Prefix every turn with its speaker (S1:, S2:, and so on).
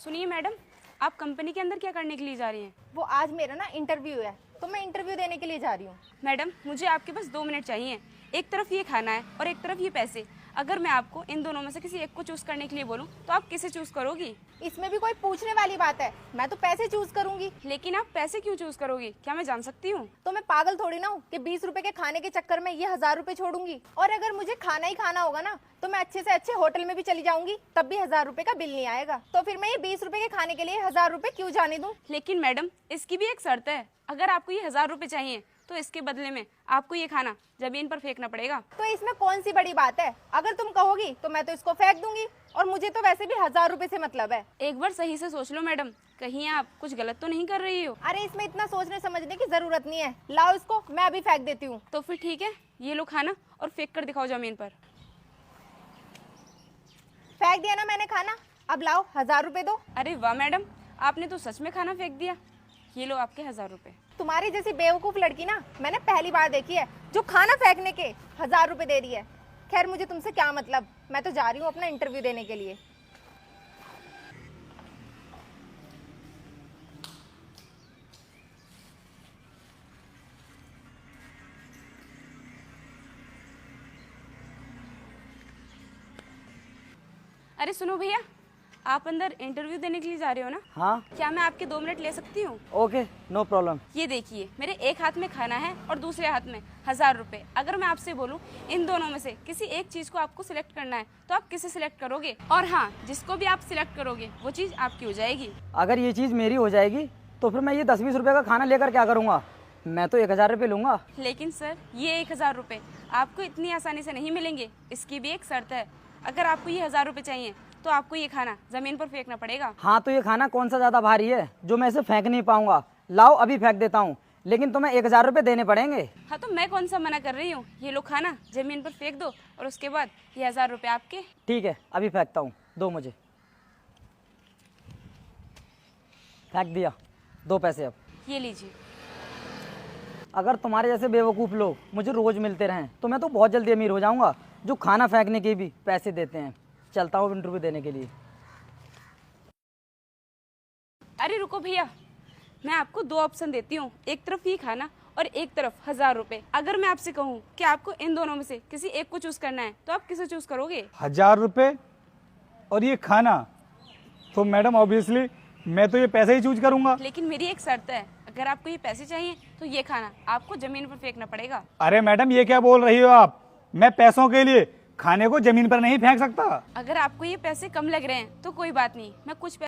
S1: सुनिए मैडम, आप कंपनी के अंदर क्या करने के लिए जा रही हैं?
S2: वो आज मेरा ना इंटरव्यू है, तो मैं इंटरव्यू देने के लिए जा रही हूँ।
S1: मैडम, मुझे आपके पास 2 मिनट चाहिए। एक तरफ ये खाना है और एक तरफ ये पैसे। अगर मैं आपको इन दोनों में से किसी एक को चूज करने के लिए बोलूं तो आप किसे चूज करोगी?
S2: इसमें भी कोई पूछने वाली बात है? मैं तो पैसे चूज करूंगी।
S1: लेकिन आप पैसे क्यों चूज करोगी, क्या मैं जान सकती हूँ?
S2: तो मैं पागल थोड़ी ना हूँ कि 20 रुपए के खाने के चक्कर में ये 1000 रुपए छोड़ूंगी। और अगर मुझे खाना ही खाना होगा ना तो मैं अच्छे से अच्छे होटल में भी चली जाऊंगी, तब भी 1000 रुपए का बिल नहीं आएगा। तो फिर मैं ये 20 रुपए के खाने के लिए 1000 रुपए क्यों जाने दूं?
S1: लेकिन मैडम, इसकी भी एक शर्त है। अगर आपको ये 1000 रुपए चाहिए तो इसके बदले में आपको ये खाना जमीन पर फेंकना पड़ेगा।
S2: तो इसमें कौन सी बड़ी बात है? अगर तुम कहोगी तो मैं तो इसको फेंक दूंगी, और मुझे तो वैसे भी 1000 रुपए से मतलब है।
S1: एक बार सही से सोच लो मैडम, कहीं आप कुछ गलत तो नहीं कर रही हो?
S2: अरे इसमें इतना सोचने समझने की जरूरत नहीं है। लाओ इसको, मैं अभी फेंक देती हूँ।
S1: तो फिर ठीक है, ये लो खाना और फेंक कर दिखाओ जमीन पर।
S2: फेंक दिया ना मैंने खाना, अब लाओ 1000 रुपए दो।
S1: अरे वाह मैडम, आपने तो सच में खाना फेंक दिया। ये लो आपके 1000 रुपए।
S2: तुम्हारी जैसी बेवकूफ लड़की ना मैंने पहली बार देखी है जो खाना फेंकने के 1000 रुपए दे रही है। खैर मुझे तुमसे क्या मतलब, मैं तो जा रही हूँ अपना इंटरव्यू देने के लिए।
S1: अरे सुनो भैया, आप अंदर इंटरव्यू देने के लिए जा रहे हो ना?
S3: हाँ
S1: क्या मैं आपके 2 मिनट ले सकती हूँ?
S3: Okay, no problem.
S1: ये देखिए, मेरे एक हाथ में खाना है और दूसरे हाथ में 1000 रुपए। अगर मैं आपसे बोलूं इन दोनों में से किसी एक चीज को आपको सिलेक्ट करना है तो आप किसे सिलेक्ट करोगे? और हाँ, जिसको भी आप सिलेक्ट करोगे वो चीज आपकी हो जाएगी।
S3: अगर ये चीज़ मेरी हो जाएगी तो फिर मैं ये 10-20 रुपये का खाना लेकर क्या करूँगा? मैं तो 1000 रुपये लूँगा।
S1: लेकिन सर, ये 1000 रुपए आपको इतनी आसानी से नहीं मिलेंगे। इसकी भी एक शर्त है। अगर आपको ये 1000 रुपए चाहिए तो आपको ये खाना जमीन पर फेंकना पड़ेगा।
S3: हाँ, तो ये खाना कौन सा ज़्यादा भारी है जो मैं इसे फेंक नहीं पाऊँगा? लाओ अभी फेंक देता हूँ, लेकिन तुम्हें 1000 रुपये देने पड़ेंगे।
S1: हाँ, तो मैं कौन सा मना कर रही हूँ। ये लो खाना जमीन पर फेंक दो और उसके बाद ये 1000 रुपए आपके।
S3: ठीक है, अभी फेंकता हूँ, दो मुझे। फेंक दिया, 2 पैसे। अब
S1: ये लीजिए।
S3: अगर तुम्हारे जैसे बेवकूफ़ लोग मुझे रोज़ मिलते रहें तो मैं तो बहुत जल्दी अमीर हो जाऊँगा, जो खाना फेंकने के भी पैसे देते हैं। चलता हूँ इंटरव्यू देने के लिए।
S1: अरे रुको भैया, मैं आपको 2 ऑप्शन देती हूँ। एक तरफ ये खाना और एक तरफ 1000 रुपए। अगर मैं आपसे कहूँ कि आपको इन दोनों में से किसी एक को चूज करना है तो आप किसे चूज करोगे?
S4: 1000 रुपये और ये खाना, तो मैडम ऑब्वियसली मैं तो ये पैसे ही चूज करूंगा।
S1: लेकिन मेरी एक शर्त है, अगर आपको ये पैसे चाहिए तो ये खाना आपको जमीन पर फेंकना पड़ेगा।
S4: अरे मैडम, ये क्या बोल रही हो आप? मैं पैसों के लिए खाने को जमीन पर नहीं फेंक सकता।
S1: अगर आपको ये पैसे कम लग रहे हैं तो कोई बात नहीं, मैं कुछ